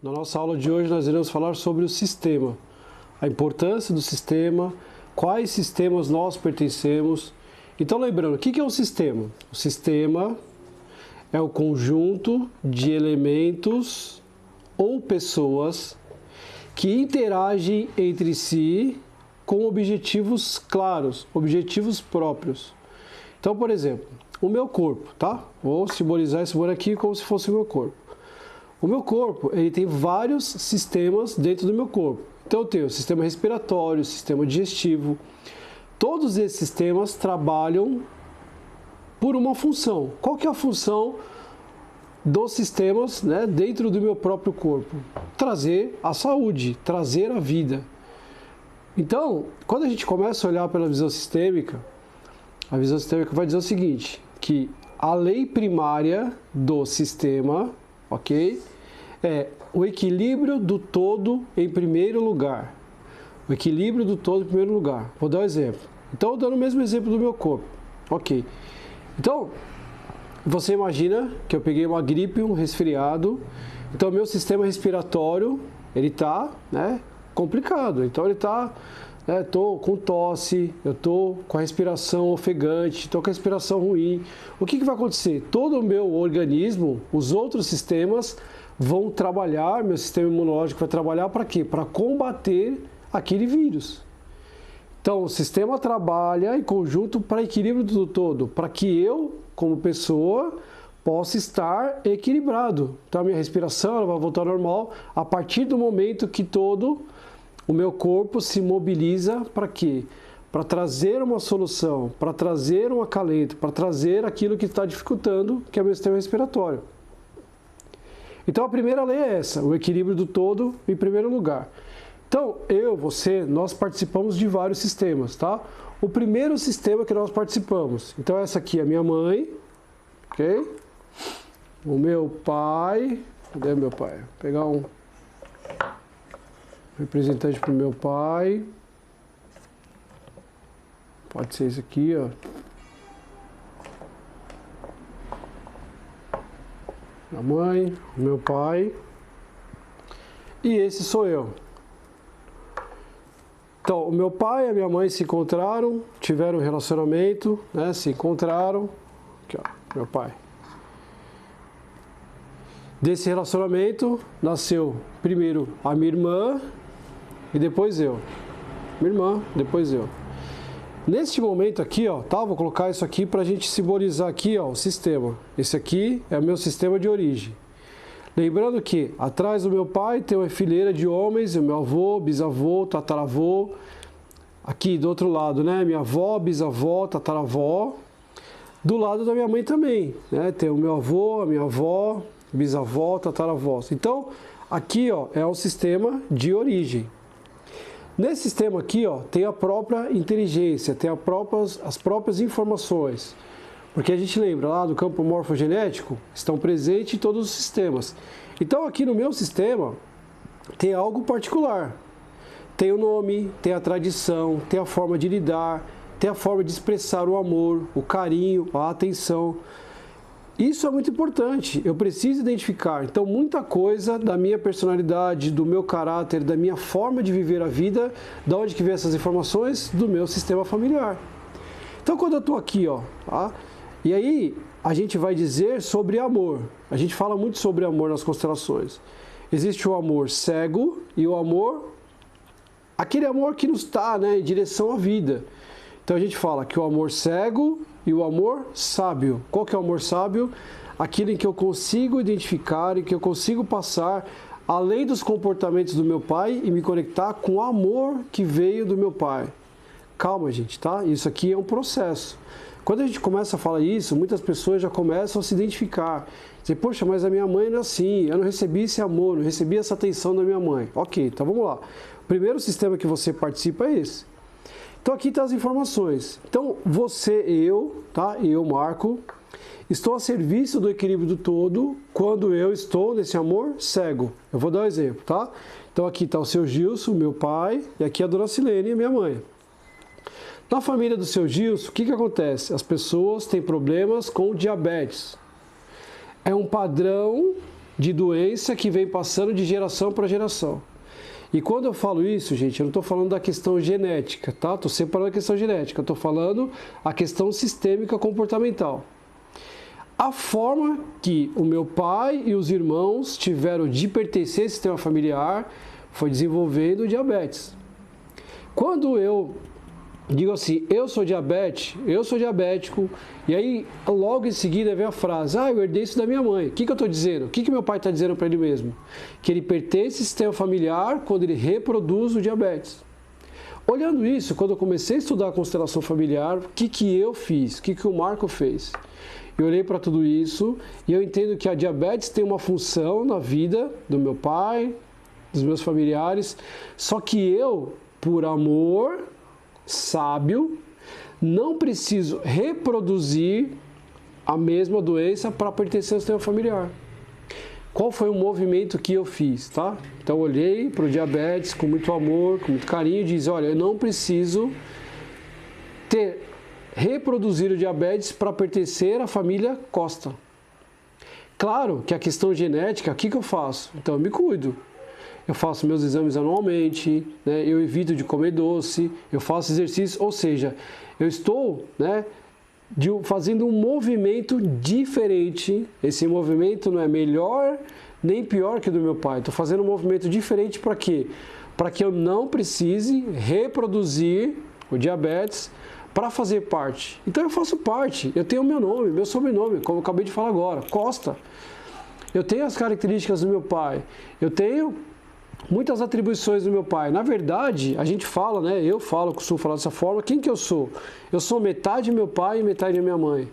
Na nossa aula de hoje nós iremos falar sobre o sistema, a importância do sistema, quais sistemas nós pertencemos. Então lembrando, o que é um sistema? O sistema é o conjunto de elementos ou pessoas que interagem entre si com objetivos claros, objetivos próprios. Então, por exemplo, o meu corpo, tá? Vou simbolizar esse bolo aqui como se fosse o meu corpo. O meu corpo, ele tem vários sistemas dentro do meu corpo. Então eu tenho o sistema respiratório, o sistema digestivo. Todos esses sistemas trabalham por uma função. Qual que é a função dos sistemas, né, dentro do meu próprio corpo? Trazer a saúde, trazer a vida. Então, quando a gente começa a olhar pela visão sistêmica, a visão sistêmica vai dizer o seguinte, que a lei primária do sistema, ok, é o equilíbrio do todo em primeiro lugar. O equilíbrio do todo em primeiro lugar. Vou dar um exemplo. Então, dando o mesmo exemplo do meu corpo. Ok. Então, você imagina que eu peguei uma gripe, um resfriado. Então, meu sistema respiratório, ele está, né, complicado. Então, ele está... Estou com tosse, eu estou com a respiração ofegante, estou com a respiração ruim. O que vai acontecer? Todo o meu organismo, os outros sistemas vão trabalhar, meu sistema imunológico vai trabalhar para quê? Para combater aquele vírus. Então, o sistema trabalha em conjunto para equilíbrio do todo, para que eu, como pessoa, possa estar equilibrado. Então, a minha respiração ela vai voltar ao normal a partir do momento que o meu corpo se mobiliza para quê? Para trazer uma solução, para trazer um acalento, para trazer aquilo que está dificultando, que é o meu sistema respiratório. Então a primeira lei é essa, o equilíbrio do todo em primeiro lugar. Então você, nós participamos de vários sistemas, tá? O primeiro sistema que nós participamos, então essa aqui é a minha mãe, ok? O meu pai, cadê meu pai? Vou pegar um representante para o meu pai, pode ser esse aqui, ó. A mãe, o meu pai, e esse sou eu. Então, o meu pai e a minha mãe se encontraram, tiveram um relacionamento, né? Se encontraram, aqui ó, meu pai. Desse relacionamento nasceu primeiro a minha irmã e depois eu. Minha irmã, depois eu. Neste momento aqui, ó, tá? Vou colocar isso aqui para a gente simbolizar aqui, ó, o sistema. Esse aqui é o meu sistema de origem. Lembrando que atrás do meu pai tem uma fileira de homens, o meu avô, bisavô, tataravô. Aqui do outro lado, né? Minha avó, bisavó, tataravó. Do lado da minha mãe também, né? Tem o meu avô, a minha avó, bisavó, tataravó. Então, aqui, ó, é o sistema de origem. Nesse sistema aqui, ó, tem a própria inteligência, tem as próprias informações. Porque a gente lembra lá do campo morfogenético, estão presentes em todos os sistemas. Então aqui no meu sistema tem algo particular. Tem o nome, tem a tradição, tem a forma de lidar, tem a forma de expressar o amor, o carinho, a atenção. Isso é muito importante, eu preciso identificar. Então, muita coisa da minha personalidade, do meu caráter, da minha forma de viver a vida, de onde que vem essas informações? Do meu sistema familiar. Então, quando eu estou aqui, ó, tá? E aí a gente vai dizer sobre amor. A gente fala muito sobre amor nas constelações. Existe o amor cego e o amor, aquele amor que nos está, né, em direção à vida. Então, a gente fala que o amor cego e o amor sábio. Qual que é o amor sábio? Aquilo em que eu consigo identificar, em que eu consigo passar além dos comportamentos do meu pai e me conectar com o amor que veio do meu pai. Calma, gente, tá? Isso aqui é um processo. Quando a gente começa a falar isso, muitas pessoas já começam a se identificar. Dizer, poxa, mas a minha mãe não é assim, eu não recebi esse amor, não recebi essa atenção da minha mãe. Ok, então vamos lá. O primeiro sistema que você participa é esse. Então aqui estão as informações. Então você, eu, tá? Eu, Marco, estou a serviço do equilíbrio do todo quando eu estou nesse amor cego. Eu vou dar um exemplo, tá? Então aqui está o seu Gilson, meu pai, e aqui a dona Silene, minha mãe. Na família do seu Gilson, o que acontece? As pessoas têm problemas com diabetes. É um padrão de doença que vem passando de geração para geração. E quando eu falo isso, gente, eu não estou falando da questão genética, tá? Estou separando a questão genética, eu estou falando a questão sistêmica comportamental. A forma que o meu pai e os irmãos tiveram de pertencer ao sistema familiar foi desenvolvendo diabetes. Quando eu digo assim, eu sou diabético, e aí logo em seguida vem a frase, eu herdei isso da minha mãe. O que eu estou dizendo? O que meu pai está dizendo para ele mesmo? Que ele pertence ao sistema familiar quando ele reproduz o diabetes. Olhando isso, quando eu comecei a estudar a constelação familiar, o que eu fiz? O que o Marco fez? Eu olhei para tudo isso e eu entendo que a diabetes tem uma função na vida do meu pai, dos meus familiares, só que eu, por amor sábio, não preciso reproduzir a mesma doença para pertencer ao sistema familiar. Qual foi o movimento que eu fiz, tá? Então, eu olhei para o diabetes com muito amor, com muito carinho e disse, olha, eu não preciso reproduzir o diabetes para pertencer à família Costa. Claro que a questão genética, o que eu faço? Então, eu me cuido. Eu faço meus exames anualmente, né? Eu evito de comer doce, eu faço exercício, ou seja, eu estou, né, fazendo um movimento diferente. Esse movimento não é melhor nem pior que o do meu pai. Estou fazendo um movimento diferente para quê? Para que eu não precise reproduzir o diabetes para fazer parte. Então eu faço parte, eu tenho o meu nome, meu sobrenome, como eu acabei de falar agora, Costa. Eu tenho as características do meu pai, eu tenho muitas atribuições do meu pai. Na verdade, a gente fala, né? Eu falo, costumo falar dessa forma. Quem que eu sou? Eu sou metade meu pai e metade da minha mãe.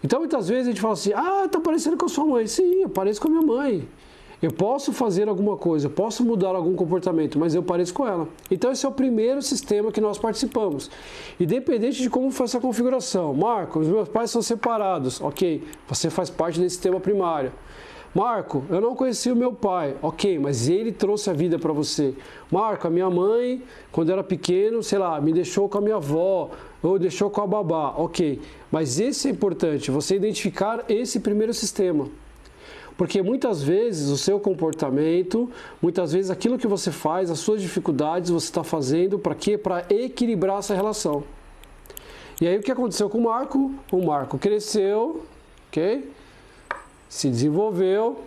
Então, muitas vezes a gente fala assim, tá parecendo com a sua mãe. Sim, eu pareço com a minha mãe. Eu posso fazer alguma coisa, eu posso mudar algum comportamento, mas eu pareço com ela. Então, esse é o primeiro sistema que nós participamos. Independente de como foi essa configuração. Marco, os meus pais são separados. Ok, você faz parte desse sistema primário. Marco, eu não conheci o meu pai. Ok, mas ele trouxe a vida para você. Marco, a minha mãe, quando eu era pequeno, sei lá, me deixou com a minha avó, ou deixou com a babá. Ok, mas esse é importante, você identificar esse primeiro sistema. Porque muitas vezes o seu comportamento, muitas vezes aquilo que você faz, as suas dificuldades, você está fazendo para quê? Para equilibrar essa relação. E aí o que aconteceu com o Marco? O Marco cresceu, ok? Se desenvolveu,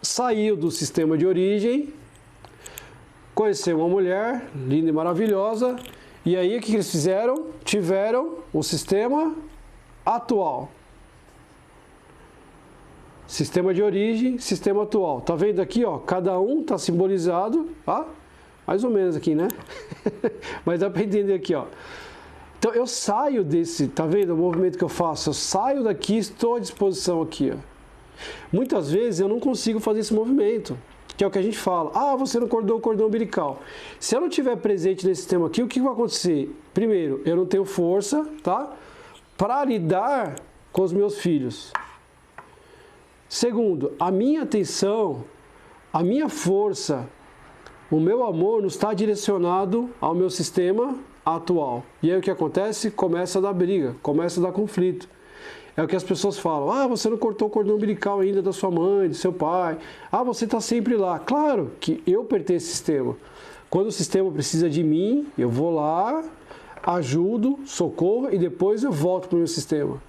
saiu do sistema de origem, conheceu uma mulher linda e maravilhosa, e aí o que eles fizeram? Tiveram o sistema atual. Sistema de origem, sistema atual. Tá vendo aqui, ó? Cada um tá simbolizado, tá? Mais ou menos aqui, né? Mas dá para entender aqui, ó. Então eu saio desse, tá vendo o movimento que eu faço? Eu saio daqui, estou à disposição aqui, ó. Muitas vezes eu não consigo fazer esse movimento, que é o que a gente fala. Você não cortou o cordão umbilical. Se eu não estiver presente nesse sistema aqui, o que vai acontecer? Primeiro, eu não tenho força, tá? Para lidar com os meus filhos. Segundo, a minha atenção, a minha força, o meu amor não está direcionado ao meu sistema atual. E aí o que acontece? Começa a dar briga, começa a dar conflito. É o que as pessoas falam, você não cortou o cordão umbilical ainda da sua mãe, do seu pai. Você está sempre lá. Claro que eu pertenço ao sistema. Quando o sistema precisa de mim, eu vou lá, ajudo, socorro e depois eu volto para o meu sistema.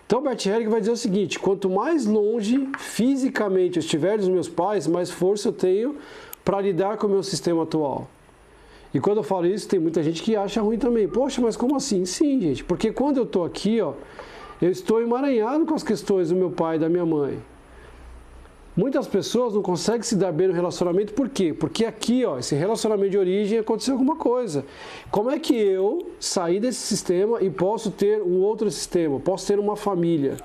Então, Bert Hellinger vai dizer o seguinte, quanto mais longe fisicamente eu estiver dos meus pais, mais força eu tenho para lidar com o meu sistema atual. E quando eu falo isso, tem muita gente que acha ruim também. Poxa, mas como assim? Sim, gente, porque quando eu estou aqui, ó, eu estou emaranhado com as questões do meu pai e da minha mãe. Muitas pessoas não conseguem se dar bem no relacionamento, por quê? Porque aqui, ó, esse relacionamento de origem aconteceu alguma coisa. Como é que eu saí desse sistema e posso ter um outro sistema? Posso ter uma família?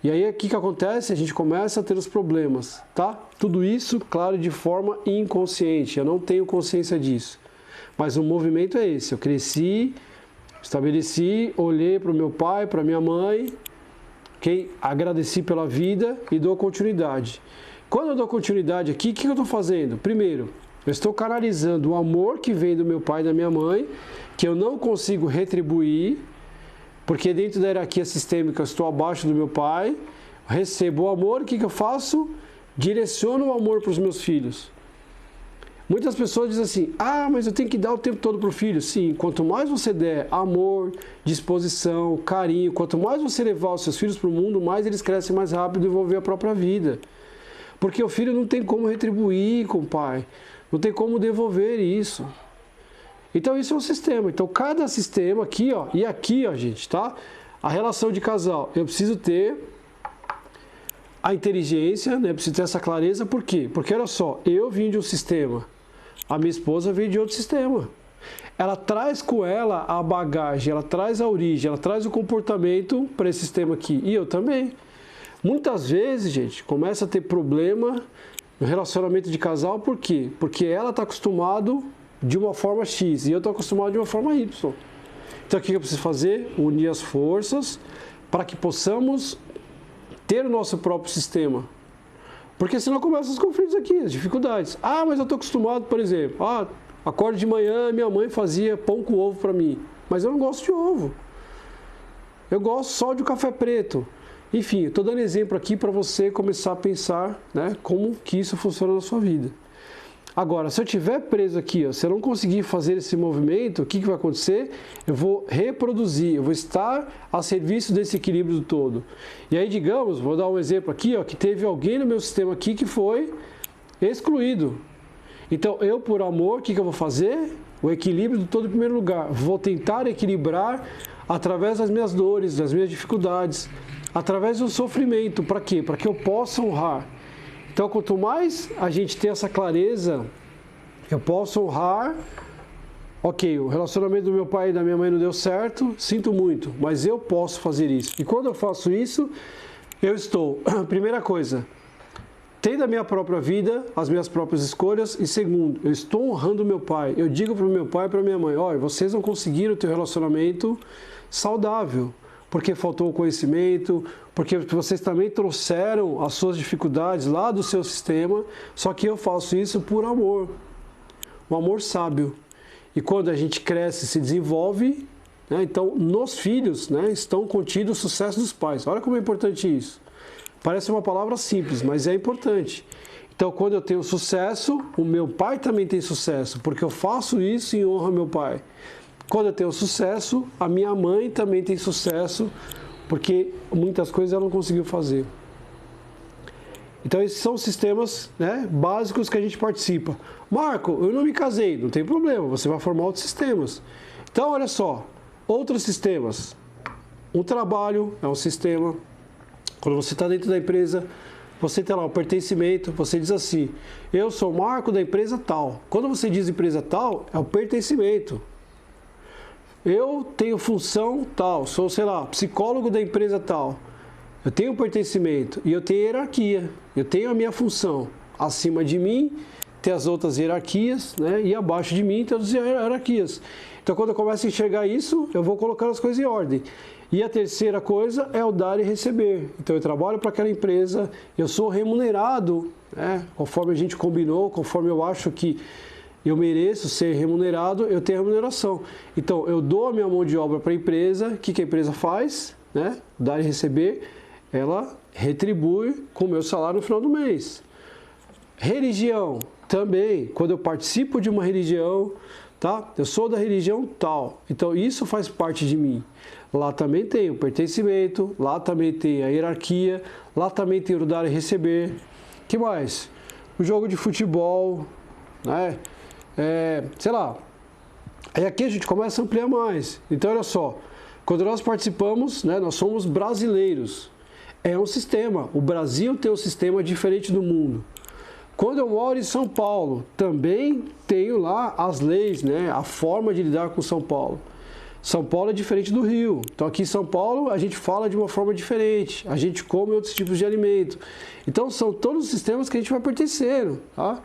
E aí, o que acontece? A gente começa a ter os problemas, tá? Tudo isso, claro, de forma inconsciente. Eu não tenho consciência disso. Mas o movimento é esse. Eu cresci, estabeleci, olhei para o meu pai, para minha mãe, ok? Agradeci pela vida e dou continuidade. Quando eu dou continuidade aqui, o que eu estou fazendo? Primeiro, eu estou canalizando o amor que vem do meu pai e da minha mãe, que eu não consigo retribuir, porque dentro da hierarquia sistêmica eu estou abaixo do meu pai, recebo o amor, o que eu faço? Direciono o amor para os meus filhos. Muitas pessoas dizem assim, mas eu tenho que dar o tempo todo para o filho. Sim, quanto mais você der amor, disposição, carinho, quanto mais você levar os seus filhos para o mundo, mais eles crescem mais rápido e vão ver a própria vida. Porque o filho não tem como retribuir com o pai, não tem como devolver isso. Então isso é um sistema. Então cada sistema aqui, ó, e aqui, ó, gente, tá? A relação de casal, eu preciso ter a inteligência, né? Preciso ter essa clareza, por quê? Porque olha só, eu vim de um sistema, a minha esposa veio de outro sistema. Ela traz com ela a bagagem, ela traz a origem, ela traz o comportamento para esse sistema aqui. E eu também. Muitas vezes, gente, começa a ter problema no relacionamento de casal, por quê? Porque ela está acostumado de uma forma X e eu estou acostumado de uma forma Y. Então o que eu preciso fazer? Unir as forças para que possamos ter o nosso próprio sistema. Porque senão começam os conflitos aqui, as dificuldades. Mas eu estou acostumado, por exemplo, acordo de manhã, minha mãe fazia pão com ovo para mim. Mas eu não gosto de ovo. Eu gosto só de um café preto. Enfim, estou dando exemplo aqui para você começar a pensar, né, como que isso funciona na sua vida. Agora, se eu estiver preso aqui, ó, se eu não conseguir fazer esse movimento, o que vai acontecer? Eu vou reproduzir, eu vou estar a serviço desse equilíbrio do todo. E aí, digamos, vou dar um exemplo aqui, ó, que teve alguém no meu sistema aqui que foi excluído. Então, eu, por amor, o que eu vou fazer? O equilíbrio do todo em primeiro lugar. Vou tentar equilibrar através das minhas dores, das minhas dificuldades, através do sofrimento. Para quê? Para que eu possa honrar. Então, quanto mais a gente tem essa clareza, eu posso honrar, ok, o relacionamento do meu pai e da minha mãe não deu certo, sinto muito, mas eu posso fazer isso. E quando eu faço isso, eu estou, primeira coisa, tendo a minha própria vida, as minhas próprias escolhas, e segundo, eu estou honrando o meu pai. Eu digo para o meu pai e para a minha mãe, olha, vocês não conseguiram ter um relacionamento saudável, porque faltou o conhecimento, porque vocês também trouxeram as suas dificuldades lá do seu sistema, só que eu faço isso por amor, um amor sábio. E quando a gente cresce e se desenvolve, né, então nos filhos, né, estão contidos o sucesso dos pais. Olha como é importante isso. Parece uma palavra simples, mas é importante. Então quando eu tenho sucesso, o meu pai também tem sucesso, porque eu faço isso em honra ao meu pai. Quando eu tenho sucesso, a minha mãe também tem sucesso, porque muitas coisas ela não conseguiu fazer. Então esses são os sistemas, né, básicos que a gente participa. Marco, eu não me casei, não tem problema, você vai formar outros sistemas. Então olha só, outros sistemas. O trabalho é um sistema. Quando você está dentro da empresa, você tem lá o pertencimento, você diz assim, eu sou o Marco da empresa tal. Quando você diz empresa tal, é o pertencimento. Eu tenho função tal, sou, sei lá, psicólogo da empresa tal. Eu tenho pertencimento e eu tenho hierarquia. Eu tenho a minha função. Acima de mim tem as outras hierarquias, né? E abaixo de mim tem as hierarquias. Então, quando eu começo a enxergar isso, eu vou colocando as coisas em ordem. E a terceira coisa é o dar e receber. Então, eu trabalho para aquela empresa, eu sou remunerado, né? Conforme a gente combinou, conforme eu acho que eu mereço ser remunerado, eu tenho remuneração. Então, eu dou a minha mão de obra para a empresa, o que a empresa faz? Né? Dar e receber, ela retribui com o meu salário no final do mês. Religião, também, quando eu participo de uma religião, tá? Eu sou da religião tal, então isso faz parte de mim. Lá também tem o pertencimento, lá também tem a hierarquia, lá também tem o dar e receber. O que mais? O jogo de futebol, né? Sei lá, aí aqui a gente começa a ampliar mais. Então olha só, quando nós participamos, né, nós somos brasileiros, é um sistema, o Brasil tem um sistema diferente do mundo. Quando eu moro em São Paulo, também tenho lá as leis, né, a forma de lidar com São Paulo. São Paulo é diferente do Rio, então aqui em São Paulo a gente fala de uma forma diferente, a gente come outros tipos de alimento. Então são todos os sistemas que a gente vai pertencendo, tá?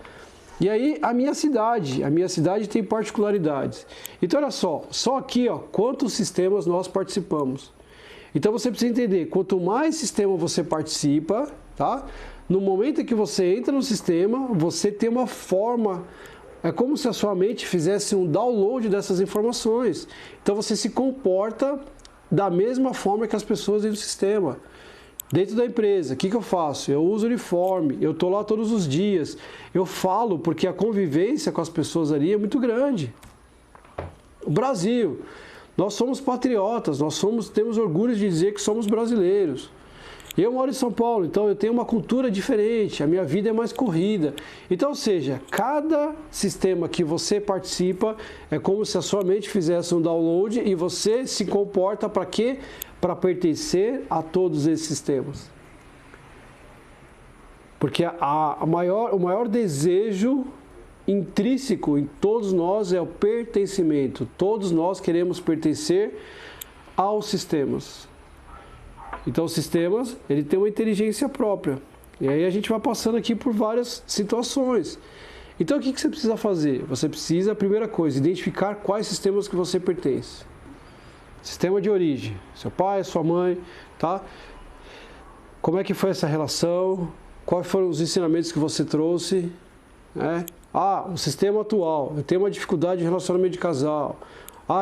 E aí a minha cidade tem particularidades. Então olha só aqui, ó, quantos sistemas nós participamos. Então você precisa entender, quanto mais sistema você participa, tá? No momento em que você entra no sistema, você tem uma forma, é como se a sua mente fizesse um download dessas informações. Então você se comporta da mesma forma que as pessoas dentro do sistema. Dentro da empresa, o que eu faço? Eu uso uniforme, eu estou lá todos os dias, eu falo porque a convivência com as pessoas ali é muito grande. O Brasil, nós somos patriotas, temos orgulho de dizer que somos brasileiros. Eu moro em São Paulo, então eu tenho uma cultura diferente, a minha vida é mais corrida. Então, ou seja, cada sistema que você participa é como se a sua mente fizesse um download e você se comporta para quê? Para pertencer a todos esses sistemas. Porque o maior desejo intrínseco em todos nós é o pertencimento. Todos nós queremos pertencer aos sistemas. Então, os sistemas, ele tem uma inteligência própria. E aí a gente vai passando aqui por várias situações. Então, o que você precisa fazer? Você precisa, a primeira coisa, identificar quais sistemas que você pertence. Sistema de origem, seu pai, sua mãe, tá? Como é que foi essa relação? Quais foram os ensinamentos que você trouxe? O sistema atual, eu tenho uma dificuldade de relacionamento de casal.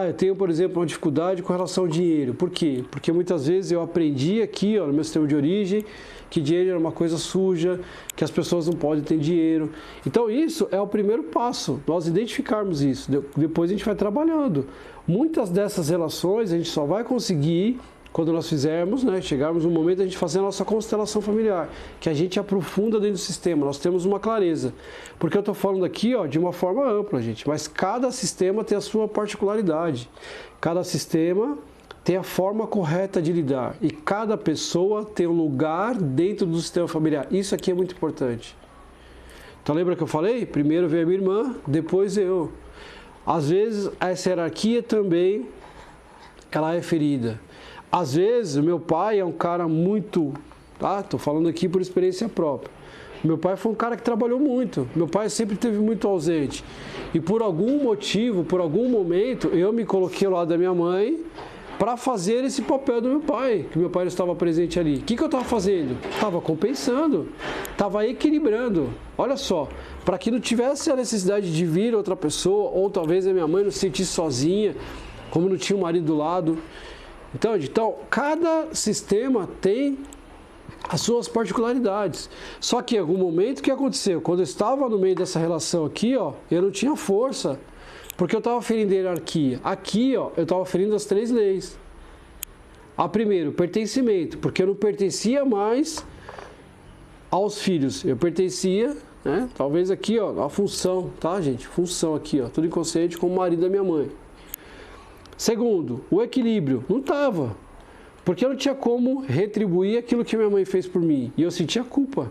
Eu tenho, por exemplo, uma dificuldade com relação ao dinheiro. Por quê? Porque muitas vezes eu aprendi aqui, no meu sistema de origem, que dinheiro era uma coisa suja, que as pessoas não podem ter dinheiro. Então, isso é o primeiro passo, nós identificarmos isso. Depois a gente vai trabalhando. Muitas dessas relações a gente só vai conseguir quando nós fizermos, chegarmos no momento de a gente fazer a nossa constelação familiar, que a gente aprofunda dentro do sistema, nós temos uma clareza. Porque eu estou falando aqui de uma forma ampla, gente, mas cada sistema tem a sua particularidade. Cada sistema tem a forma correta de lidar e cada pessoa tem um lugar dentro do sistema familiar. Isso aqui é muito importante. Então lembra que eu falei? Primeiro veio a minha irmã, depois eu. Às vezes essa hierarquia também ela é ferida. Às vezes, o meu pai é um cara muito, Estou falando aqui por experiência própria. Meu pai foi um cara que trabalhou muito. Meu pai sempre esteve muito ausente. E por algum motivo, por algum momento, eu me coloquei ao lado da minha mãe para fazer esse papel do meu pai, que meu pai não estava presente ali. O que eu estava fazendo? Estava compensando, estava equilibrando. Olha só, para que não tivesse a necessidade de vir outra pessoa, ou talvez a minha mãe não se sentisse sozinha, como não tinha o marido do lado. Então, cada sistema tem as suas particularidades. Só que em algum momento, o que aconteceu? Quando eu estava no meio dessa relação aqui, eu não tinha força, porque eu estava ferindo a hierarquia. Aqui, eu estava ferindo as 3 leis. A primeiro, pertencimento, porque eu não pertencia mais aos filhos. Eu pertencia, talvez aqui, a função, tá, gente? Função aqui, tudo inconsciente, como marido da minha mãe. Segundo, o equilíbrio. Não estava. Porque eu não tinha como retribuir aquilo que minha mãe fez por mim. E eu sentia culpa.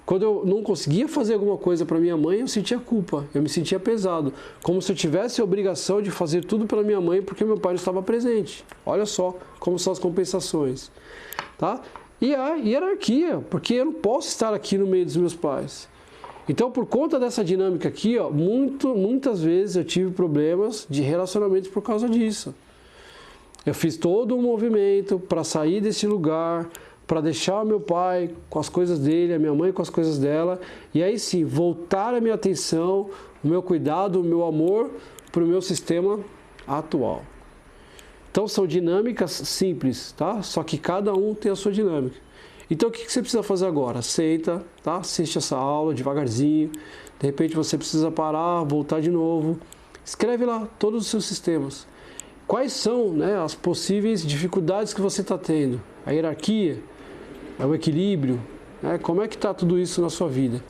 Quando eu não conseguia fazer alguma coisa para minha mãe, eu sentia culpa. Eu me sentia pesado. Como se eu tivesse a obrigação de fazer tudo pela minha mãe porque meu pai não estava presente. Olha só como são as compensações. Tá? E a hierarquia. Porque eu não posso estar aqui no meio dos meus pais. Então, por conta dessa dinâmica aqui, muitas vezes eu tive problemas de relacionamentos por causa disso. Eu fiz todo um movimento para sair desse lugar, para deixar o meu pai com as coisas dele, a minha mãe com as coisas dela, e aí sim, voltar a minha atenção, o meu cuidado, o meu amor para o meu sistema atual. Então, são dinâmicas simples, tá? Só que cada um tem a sua dinâmica. Então, o que você precisa fazer agora? Senta, tá? Assiste essa aula devagarzinho. De repente, você precisa parar, voltar de novo. Escreve lá todos os seus sistemas. Quais são, as possíveis dificuldades que você está tendo? A hierarquia? É o equilíbrio? Como é que está tudo isso na sua vida?